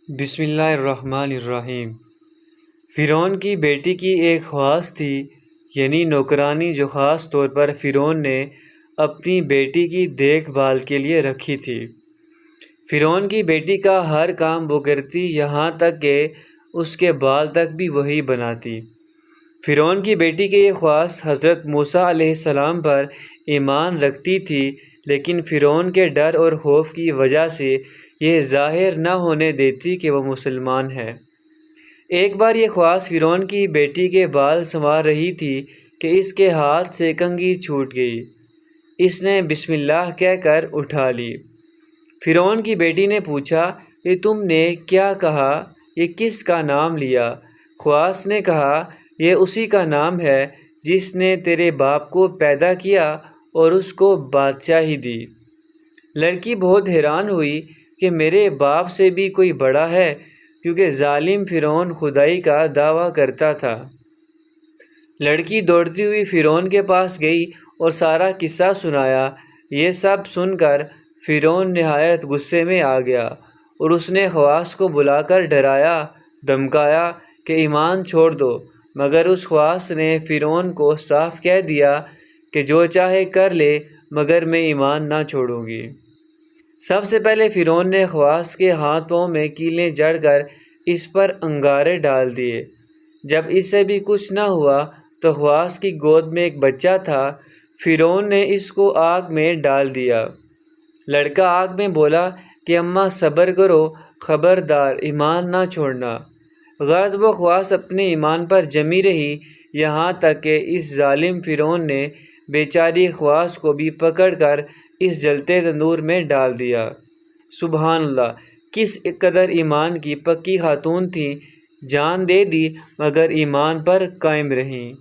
بسم اللہ الرحمن الرحیم۔ فرعون کی بیٹی کی ایک خواص تھی، یعنی نوکرانی، جو خاص طور پر فرعون نے اپنی بیٹی کی دیکھ بھال کے لیے رکھی تھی۔ فرعون کی بیٹی کا ہر کام وہ کرتی، یہاں تک کہ اس کے بال تک بھی وہی بناتی۔ فرعون کی بیٹی کی یہ خواص حضرت موسیٰ علیہ السلام پر ایمان رکھتی تھی، لیکن فرعون کے ڈر اور خوف کی وجہ سے یہ ظاہر نہ ہونے دیتی کہ وہ مسلمان ہے۔ ایک بار یہ خواص فرعون کی بیٹی کے بال سنوار رہی تھی کہ اس کے ہاتھ سے کنگھی چھوٹ گئی۔ اس نے بسم اللہ کہہ کر اٹھا لی۔ فرعون کی بیٹی نے پوچھا، یہ تم نے کیا کہا؟ یہ کس کا نام لیا؟ خواص نے کہا، یہ اسی کا نام ہے جس نے تیرے باپ کو پیدا کیا اور اس کو بادشاہی دی۔ لڑکی بہت حیران ہوئی کہ میرے باپ سے بھی کوئی بڑا ہے، کیونکہ ظالم فرعون خدائی کا دعویٰ کرتا تھا۔ لڑکی دوڑتی ہوئی فرعون کے پاس گئی اور سارا قصہ سنایا۔ یہ سب سن کر فرعون نہایت غصے میں آ گیا اور اس نے خواص کو بلا کر ڈرایا، دھمکایا کہ ایمان چھوڑ دو، مگر اس خواص نے فرعون کو صاف کہہ دیا کہ جو چاہے کر لے، مگر میں ایمان نہ چھوڑوں گی۔ سب سے پہلے فرعون نے خواص کے ہاتھ پاؤں میں کیلیں جڑ کر اس پر انگارے ڈال دیے۔ جب اس سے بھی کچھ نہ ہوا تو خواص کی گود میں ایک بچہ تھا، فرعون نے اس کو آگ میں ڈال دیا۔ لڑکا آگ میں بولا کہ اماں صبر کرو، خبردار ایمان نہ چھوڑنا۔ غرض وہ خواص اپنے ایمان پر جمی رہی، یہاں تک کہ اس ظالم فرعون نے بیچاری خواص کو بھی پکڑ کر اس جلتے تندور میں ڈال دیا۔ سبحان اللہ، کس قدر ایمان کی پکی خاتون تھیں، جان دے دی مگر ایمان پر قائم رہیں۔